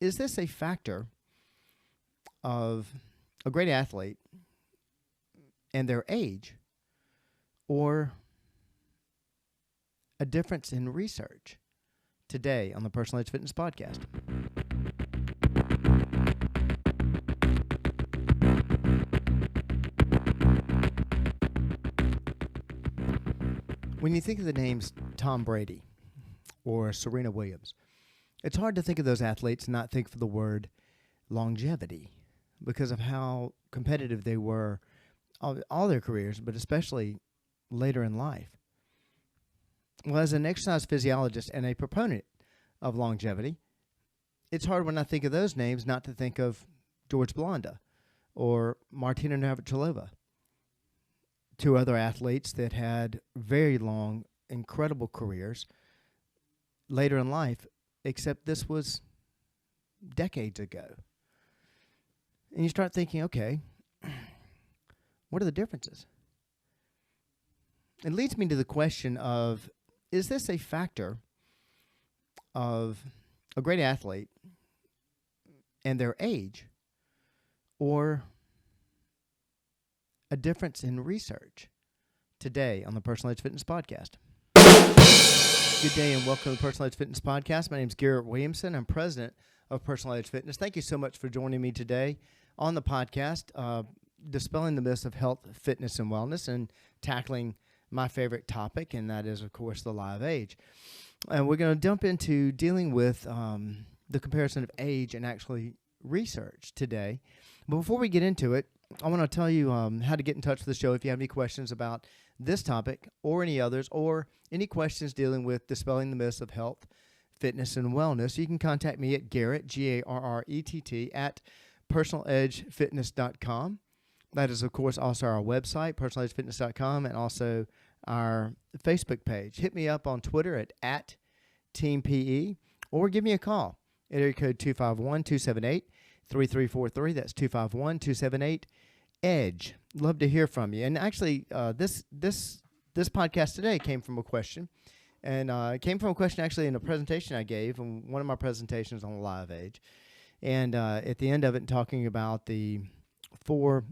is this a factor of a great athlete and their age, or a difference in research? Today on the Personal Edge Fitness Podcast. When you think of the names Tom Brady or Serena Williams, it's hard to think of those athletes and not think of the word longevity because of how competitive they were all their careers, but especially later in life. Well, as an exercise physiologist and a proponent of longevity, it's hard when I think of those names not to think of George Blanda or Martina Navratilova, two other athletes that had very long, incredible careers later in life, except this was decades ago. And you start thinking, okay, what are the differences? It leads me to the question of, is this a factor of a great athlete and their age, or a difference in research? Today on the Personal Edge Fitness Podcast. Good day and welcome to the Personal Edge Fitness Podcast. My name is Garrett Williamson. I'm president of Personal Edge Fitness. Thank you so much for joining me today on the podcast, dispelling the myths of health, fitness, and wellness, and tackling my favorite topic, and that is, of course, the lie of age. And we're going to jump into dealing with the comparison of age and actually research today. But before we get into it, I want to tell you how to get in touch with the show if you have any questions about this topic or any others, or any questions dealing with dispelling the myths of health, fitness, and wellness. You can contact me at Garrett, Garrett, at personaledgefitness.com. That is, of course, also our website, personaledgefitness.com, and also our Facebook page. Hit me up on Twitter at TeamPE, or give me a call at area code 251-278-3343. That's 251-278-EDGE. Love to hear from you. And actually, this podcast today came from a question, and it came from a question actually in a presentation I gave, in one of my presentations on the lie of age. And at the end of it, talking about the 4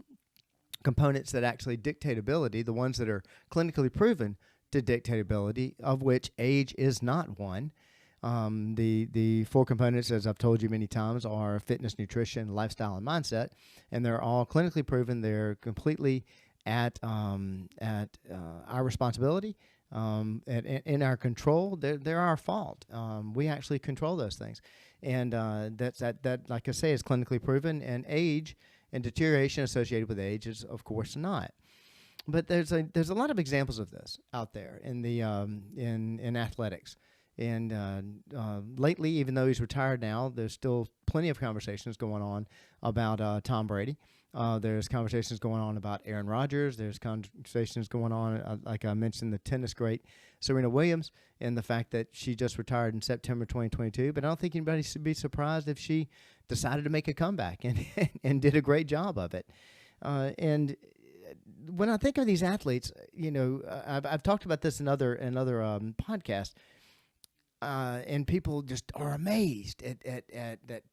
components that actually dictate ability, the ones that are clinically proven to dictate ability, of which age is not one. The 4 components, as I've told you many times, are fitness, nutrition, lifestyle, and mindset, and they're all clinically proven. They're completely at our responsibility, in our control. They're our fault. We actually control those things, and that like I say, is clinically proven. And age and deterioration associated with age is, of course, not. But there's a lot of examples of this out there in the in athletics. And lately, even though he's retired now, there's still plenty of conversations going on about Tom Brady. There's conversations going on about Aaron Rodgers. There's conversations going on, like I mentioned, the tennis great Serena Williams, and the fact that she just retired in September 2022. But I don't think anybody should be surprised if she decided to make a comeback and did a great job of it. And when I think of these athletes, you know, I've talked about this in other podcasts. And people just are amazed at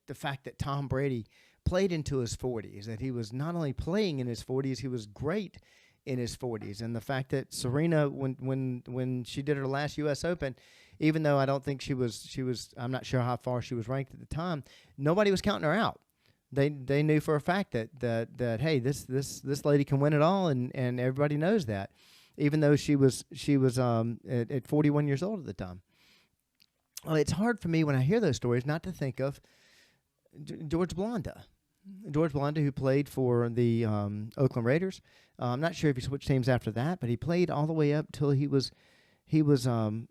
the fact that Tom Brady played into his 40s, that he was not only playing in his 40s, he was great in his 40s. And the fact that Serena, when she did her last U.S. Open, even though I don't think she was, I'm not sure how far she was ranked at the time, nobody was counting her out. They knew for a fact that hey, this lady can win it all, and everybody knows that, even though she was at 41 years old at the time. Well, it's hard for me when I hear those stories not to think of George Blanda. George Blanda, who played for the Oakland Raiders. I'm not sure if he switched teams after that, but he played all the way up till he was 48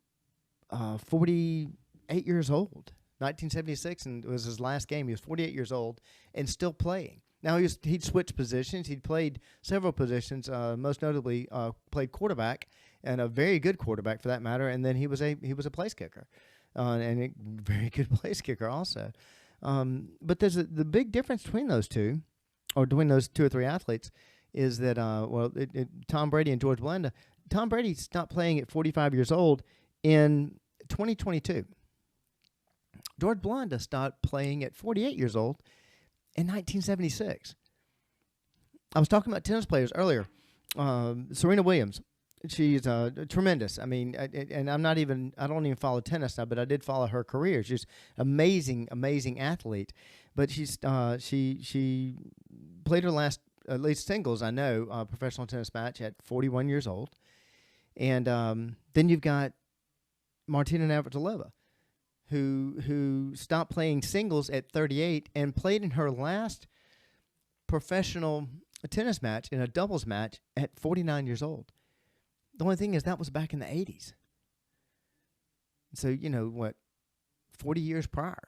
years old. 1976, and it was his last game. He was 48 years old and still playing. Now he'd switched positions. He'd played several positions. Most notably, played quarterback, and a very good quarterback for that matter. And then he was a place kicker. And a very good place kicker also. But there's the big difference between those two, or between those 2 or 3 athletes, is that, Tom Brady and George Blanda. Tom Brady stopped playing at 45 years old in 2022. George Blanda stopped playing at 48 years old in 1976. I was talking about tennis players earlier. Serena Williams, she's tremendous. I mean, and I don't even follow tennis now, but I did follow her career. She's amazing athlete. But she played her last, at least singles, I know, professional tennis match at 41 years old. And then you've got Martina Navratilova, who stopped playing singles at 38 and played in her last professional tennis match in a doubles match at 49 years old. The only thing is that was back in the 80s. So, 40 years prior.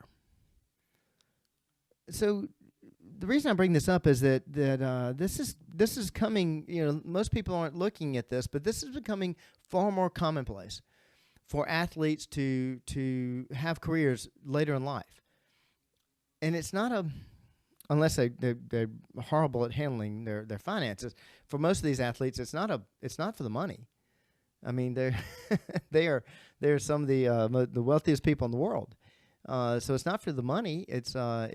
So the reason I bring this up is that this is coming, most people aren't looking at this, but this is becoming far more commonplace for athletes to have careers later in life. And it's not unless they're horrible at handling their finances. For most of these athletes, it's not for the money. I mean, they're some of the wealthiest people in the world. So it's not for the money. I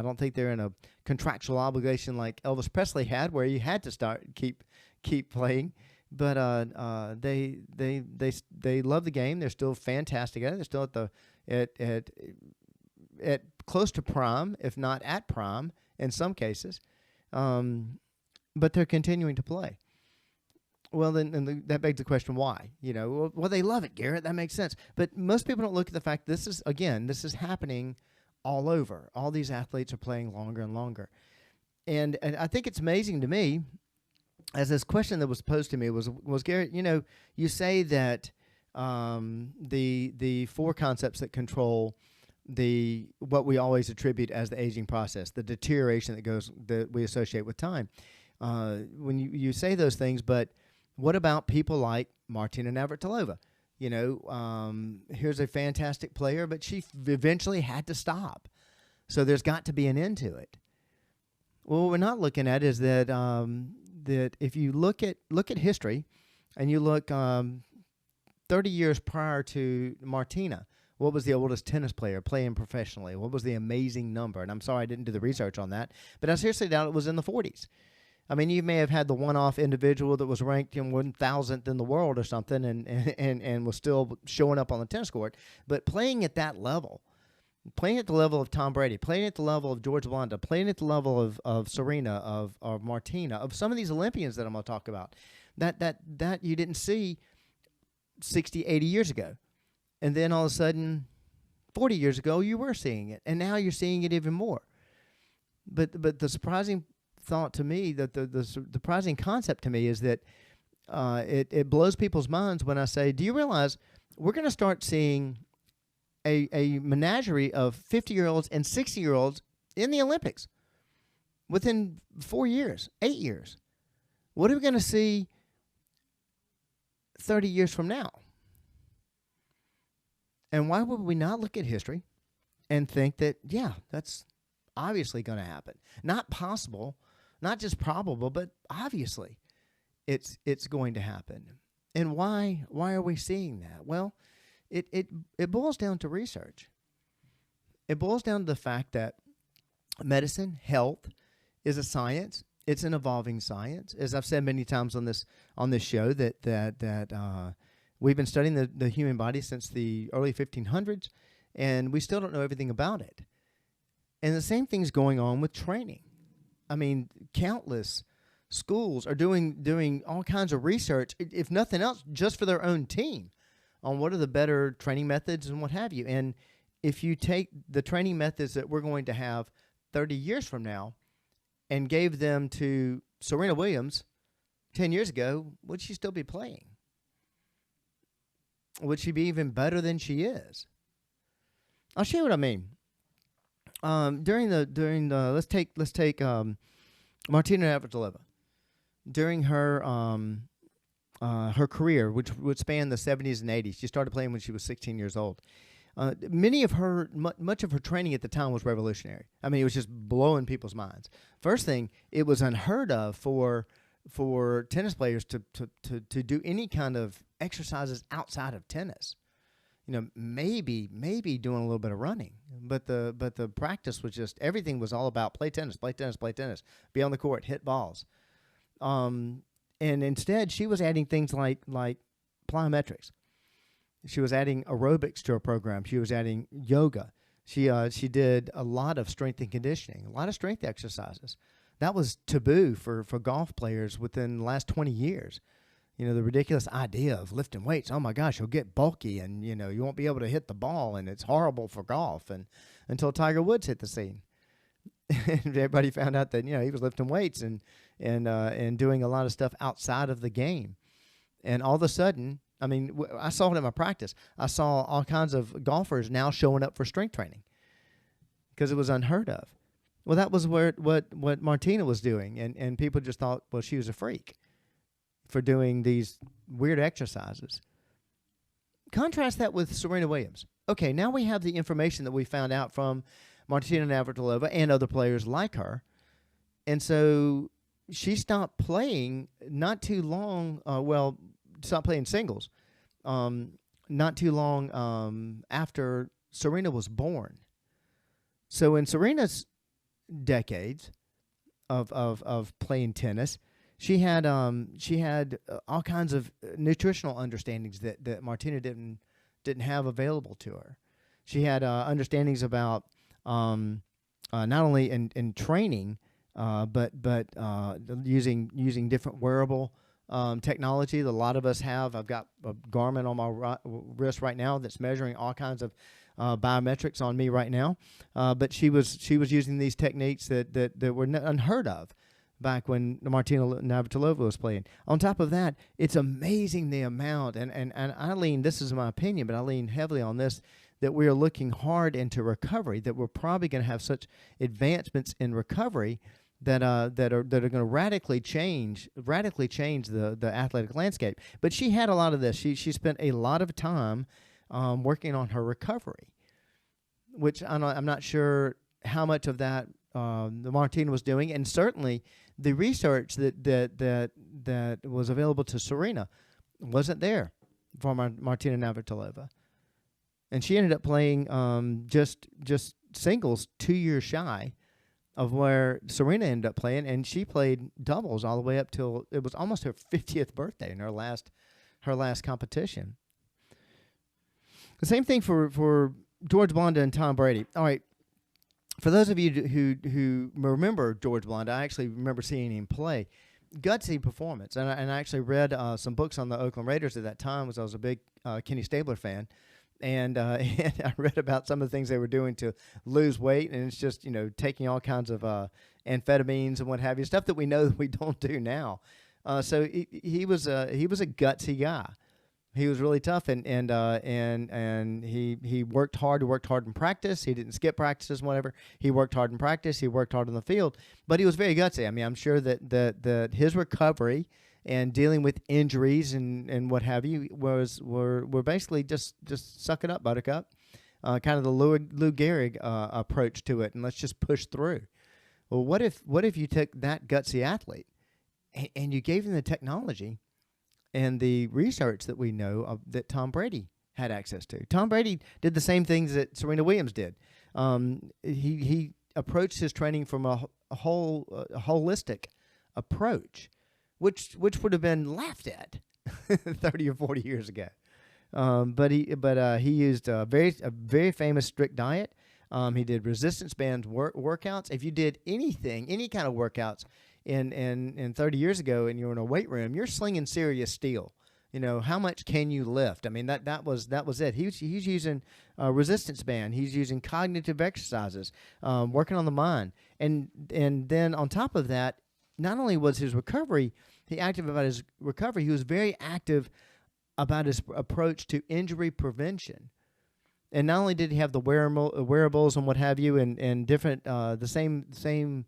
don't think they're in a contractual obligation like Elvis Presley had, where you had to keep playing. But they love the game. They're still fantastic at it. They're still at close to prime, if not at prime in some cases. But they're continuing to play. Well, then that begs the question, why? Well, they love it, Garrett. That makes sense. But most people don't look at the fact this is happening all over. All these athletes are playing longer and longer. And I think it's amazing to me, as this question that was posed to me was Garrett, you say that the four concepts that control what we always attribute as the aging process, the deterioration that we associate with time. When you say those things, but what about people like Martina Navratilova? Here's a fantastic player, but she eventually had to stop. So there's got to be an end to it. Well, what we're not looking at is that that if you look at history, and you look 30 years prior to Martina, what was the oldest tennis player playing professionally? What was the amazing number? And I'm sorry I didn't do the research on that, but I seriously doubt it was in the 40s. I mean, you may have had the one-off individual that was ranked in 1,000th in the world or something and was still showing up on the tennis court. But playing at that level, playing at the level of Tom Brady, playing at the level of George Blanda, playing at the level of Serena, of Martina, of some of these Olympians that I'm going to talk about, that you didn't see 60, 80 years ago. And then all of a sudden, 40 years ago, you were seeing it. And now you're seeing it even more. But the surprising thought to me, that the surprising concept to me is that it blows people's minds when I say, do you realize we're going to start seeing a menagerie of 50-year-olds and 60-year-olds in the Olympics within 4 years, 8 years? What are we going to see 30 years from now? And why would we not look at history and think that, yeah, that's obviously going to happen? Not possible, not just probable, but obviously it's going to happen. And why are we seeing that? Well, it boils down to research. It boils down to the fact that medicine, health, is a science. It's an evolving science. As I've said many times on this show, that we've been studying the human body since the early 1500s, and we still don't know everything about it. And the same thing's going on with training. I mean, countless schools are doing all kinds of research, if nothing else, just for their own team, on what are the better training methods and what have you. And if you take the training methods that we're going to have 30 years from now and gave them to Serena Williams 10 years ago, would she still be playing? Would she be even better than she is? I'll show you what I mean. During the let's take Martina Navratilova. During her career, which would span the 70s and 80s, she started playing when she was 16 years old. Much of her training at the time was revolutionary. I mean, it was just blowing people's minds. First thing, it was unheard of for tennis players to do any kind of exercises outside of tennis. maybe doing a little bit of running. But the practice was just, everything was all about play tennis, be on the court, hit balls. And instead, she was adding things like plyometrics. She was adding aerobics to her program. She was adding yoga. She did a lot of strength and conditioning, a lot of strength exercises. That was taboo for golf players within the last 20 years. The ridiculous idea of lifting weights. Oh my gosh, you'll get bulky and, you won't be able to hit the ball, and it's horrible for golf. And until Tiger Woods hit the scene. And everybody found out that, he was lifting weights and doing a lot of stuff outside of the game. And all of a sudden, I saw it in my practice. I saw all kinds of golfers now showing up for strength training because it was unheard of. Well, that was what Martina was doing, and people just thought, well, she was a freak for doing these weird exercises. Contrast that with Serena Williams. Okay, now we have the information that we found out from Martina Navratilova and other players like her. And so she stopped playing not too long, stopped playing singles not too long after Serena was born. So in Serena's decades of playing tennis, she had all kinds of nutritional understandings that Martina didn't have available to her. She had understandings about not only in training, but using different wearable technology that a lot of us have. I've got a Garmin on my wrist right now that's measuring all kinds of biometrics on me right now. But she was using these techniques that were unheard of back when Martina Navratilova was playing. On top of that, it's amazing the amount, and I lean, this is my opinion, but I lean heavily on this, that we are looking hard into recovery, that we're probably going to have such advancements in recovery that are going to radically change the athletic landscape. But she had a lot of this. She spent a lot of time working on her recovery, which I'm not sure how much of that the Martina was doing, and certainly the research that was available to Serena wasn't there for Martina Navratilova, and she ended up playing just singles 2 years shy of where Serena ended up playing, and she played doubles all the way up till it was almost her 50th birthday in her last competition. The same thing for George Blanda and Tom Brady. All right, for those of you who remember George Blanda, I actually remember seeing him play. Gutsy performance, and I actually read some books on the Oakland Raiders at that time, as I was a big Kenny Stabler fan. And I read about some of the things they were doing to lose weight, and it's just, taking all kinds of amphetamines and what have you, stuff that we know that we don't do now. So he was a gutsy guy. He was really tough, and he worked hard. He worked hard in practice. He didn't skip practices, whatever. He worked hard in practice. He worked hard on the field, but he was very gutsy. I'm sure that his recovery and dealing with injuries and what have you were basically just suck it up, buttercup, kind of the Lou Gehrig approach to it, and let's just push through. Well, what if you took that gutsy athlete and you gave him the technology and the research that we know that Tom Brady had access to? Tom Brady did the same things that Serena Williams did. He approached his training from a holistic approach, which would have been laughed at 30 or 40 years ago. But he used a very famous strict diet. He did resistance band workouts. If you did any kind of workouts in 30 years ago, and you're in a weight room, you're slinging serious steel. How much can you lift? That was it. He's using resistance band. He's using cognitive exercises, working on the mind, and then on top of that, not only was his recovery, he was very active about his approach to injury prevention. And not only did he have the wearables and what have you, and different the same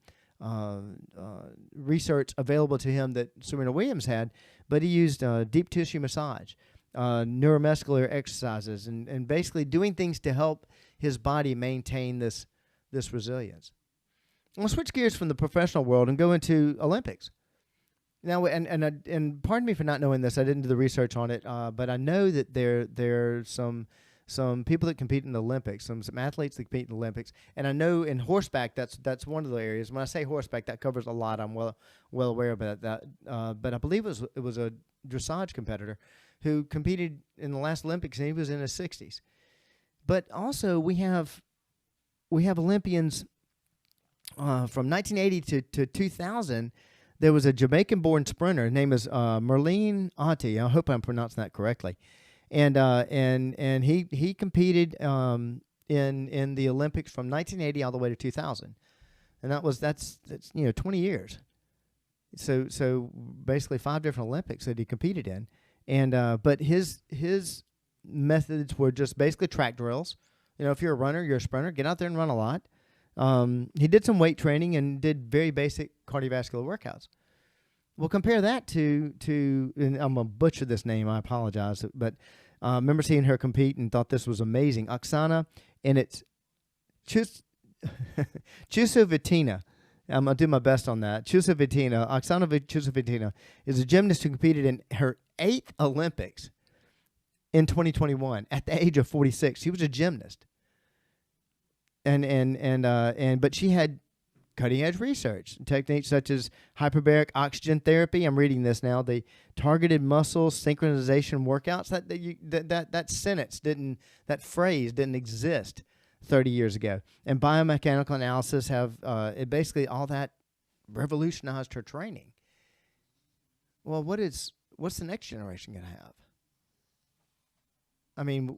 research available to him that Serena Williams had, but he used deep tissue massage, neuromuscular exercises, and basically doing things to help his body maintain this resilience. I'll switch gears from the professional world and go into Olympics. Now, and pardon me for not knowing this. I didn't do the research on it, but I know that there's some some people that compete in the Olympics, some athletes that compete in the Olympics. And I know in horseback, that's one of the areas. When I say horseback, that covers a lot. I'm well aware of that. But I believe it was a dressage competitor who competed in the last Olympics, and he was in his 60s. But also we have Olympians from 1980 to 2000. There was a Jamaican-born sprinter. His name is Merlene Ottey. I hope I'm pronouncing that correctly. And he competed in the Olympics from 1980 all the way to 2000, and that's 20 years. So basically 5 different Olympics that he competed in, and but his methods were just basically track drills. If you're a runner, you're a sprinter, get out there and run a lot. He did some weight training and did very basic cardiovascular workouts. Well, compare that to and I'm going to butcher this name, I apologize, but I remember seeing her compete and thought this was amazing. Oksana, and it's Chusovitina. I'm going to do my best on that. Chusovitina, Oksana Chusovitina is a gymnast who competed in her 8th Olympics in 2021 at the age of 46. She was a gymnast. But she had cutting-edge research techniques such as hyperbaric oxygen therapy. I'm reading this now. The targeted muscle synchronization workouts. That phrase didn't exist 30 years ago. And biomechanical analysis have it basically all that revolutionized her training. Well, what's the next generation going to have? I mean,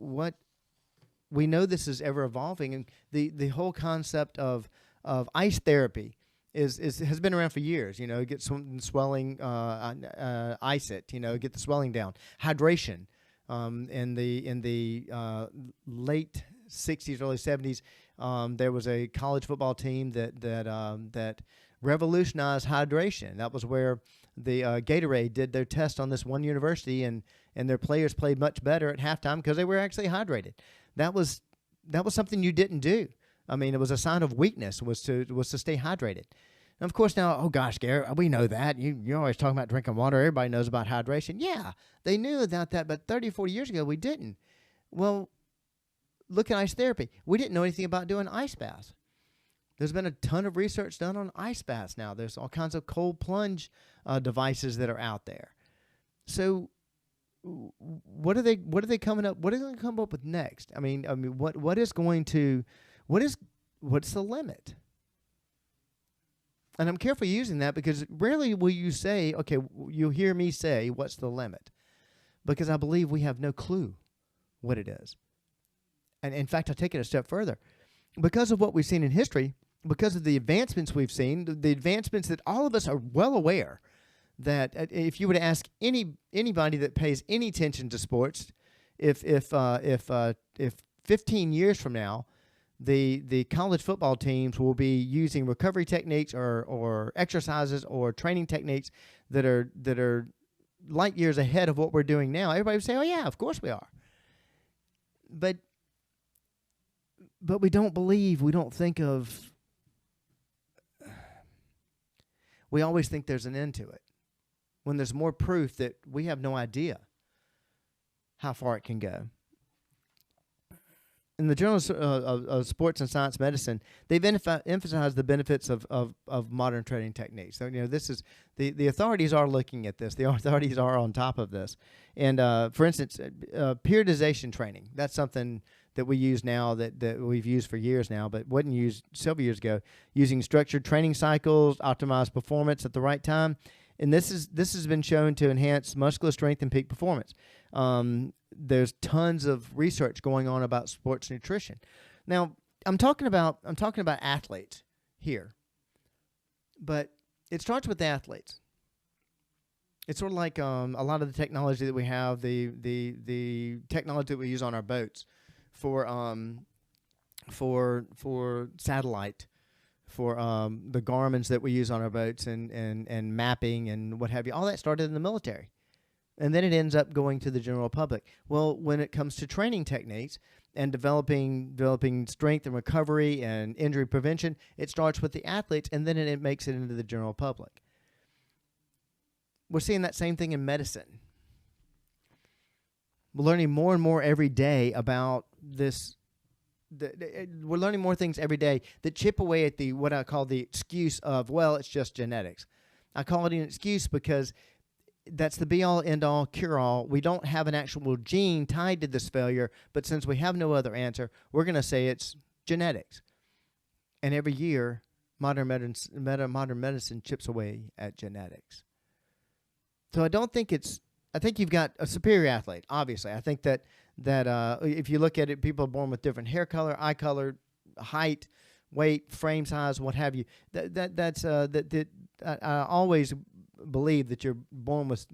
we know this is ever evolving, and the whole concept of ice therapy has been around for years. Get some swelling, ice it. Get the swelling down. Hydration. In the late 60s, early 70s, there was a college football team that revolutionized hydration. That was where the Gatorade did their test on this one university, and their players played much better at halftime because they were actually hydrated. That was something you didn't do. I mean, it was a sign of weakness was to stay hydrated. And of course now, oh gosh, Garrett, we know that. You're always talking about drinking water. Everybody knows about hydration. Yeah, they knew about that, but 30, 40 years ago, we didn't. Well, look at ice therapy. We didn't know anything about doing ice baths. There's been a ton of research done on ice baths now. There's all kinds of cold plunge devices that are out there. So what are they coming up? What are they going to come up with next? I mean, what's the limit? And I'm careful using that because rarely will you say, okay, you'll hear me say, what's the limit? Because I believe we have no clue what it is. And in fact, I'll take it a step further. Because of what we've seen in history, because of the advancements we've seen, the advancements that all of us are well aware that if you were to ask anybody that pays any attention to sports, if 15 years from now, the college football teams will be using recovery techniques or exercises or training techniques that are light years ahead of what we're doing now, everybody would say, "Oh yeah, of course we are." But we don't believe. We don't think of. We always think there's an end to it, when there's more proof that we have no idea how far it can go. In the Journal of Sports and Science Medicine, they've emphasized the benefits of modern training techniques. So, this is the authorities are looking at this. The authorities are on top of this. And for instance, periodization training. That's something that we use now that we've used for years now, but wasn't used several years ago. Using structured training cycles, optimize performance at the right time. And this has been shown to enhance muscular strength and peak performance. There's tons of research going on about sports nutrition. Now, I'm talking about athletes here, but it starts with athletes. It's sort of like a lot of the technology that we have, the technology that we use on our boats for satellite, for the Garmins that we use on our boats and mapping and what have you. All that started in the military. And then it ends up going to the general public. Well, when it comes to training techniques and developing strength and recovery and injury prevention, it starts with the athletes, and then it makes it into the general public. We're seeing that same thing in medicine. We're learning more and more every day about we're learning more things every day that chip away at the what I call the excuse of, well, it's just genetics. I call it an excuse because that's the be-all, end-all, cure-all. We don't have an actual gene tied to this failure, but since we have no other answer, we're going to say it's genetics. And every year, modern medicine chips away at genetics. So I think you've got a superior athlete, obviously. I think that if you look at it, people are born with different hair color, eye color, height, weight, frame size, what have you. I always believe that you're born with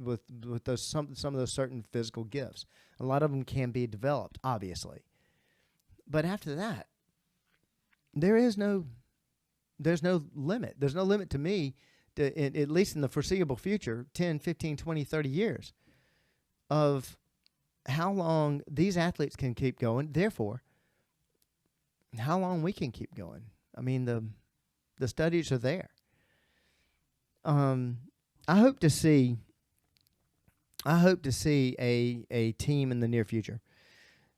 those some of those certain physical gifts. A lot of them can be developed, obviously. But after that, there's no limit. There's no limit to me, at least in the foreseeable future, 10, 15, 20, 30 years, of how long these athletes can keep going. Therefore, how long we can keep going. I mean, the studies are there. I hope to see a team in the near future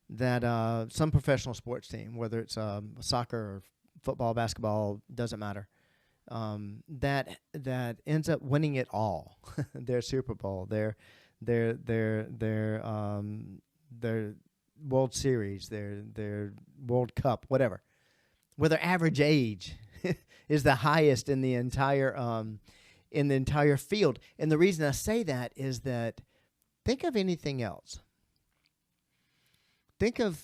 that some professional sports team, whether it's soccer or football, basketball, doesn't matter, that ends up winning it all. Their Super Bowl, their World Series, their World Cup, whatever, where their average age is the highest in the entire field. And the reason I say that is that think of anything else. Think of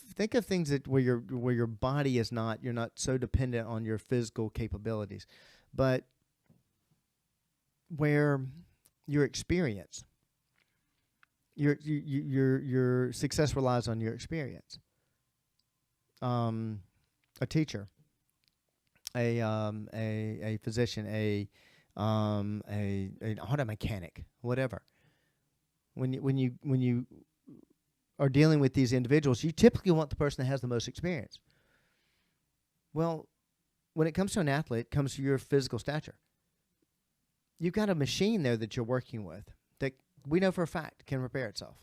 things that where your body is not, you're not so dependent on your physical capabilities, but where your experience, your success relies on your experience. A teacher, a physician, a auto mechanic, whatever. When you are dealing with these individuals, you typically want the person that has the most experience. Well, when it comes to an athlete, it comes to your physical stature. You've got a machine there that you're working with that we know for a fact can repair itself.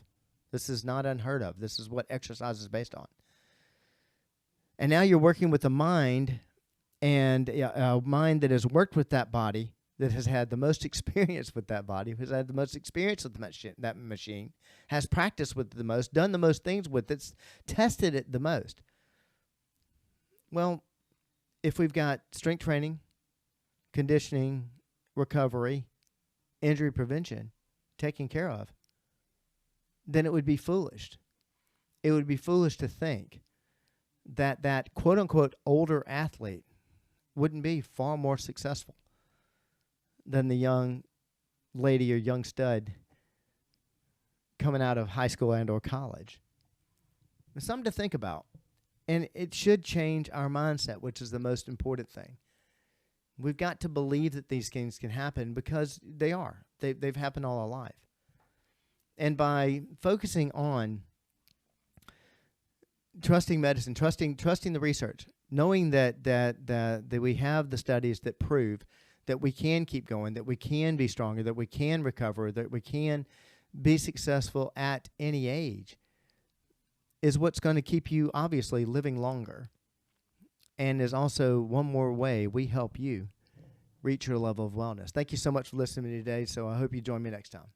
This is not unheard of. This is what exercise is based on. And now you're working with a mind, and a mind that has worked with that body, that has had the most experience with that body, has had the most experience with that machine, has practiced with it the most, done the most things with it, tested it the most. Well, if we've got strength training, conditioning, recovery, injury prevention taken care of, then it would be foolish. It would be foolish to think that quote-unquote older athlete wouldn't be far more successful than the young lady or young stud coming out of high school and or college. It's something to think about. And it should change our mindset, which is the most important thing. We've got to believe that these things can happen because they are. They've happened all our life. And by focusing on trusting medicine, trusting the research, knowing that we have the studies that prove that we can keep going, that we can be stronger, that we can recover, that we can be successful at any age, is what's going to keep you, obviously, living longer. And is also one more way we help you reach your level of wellness. Thank you so much for listening to me today, so I hope you join me next time.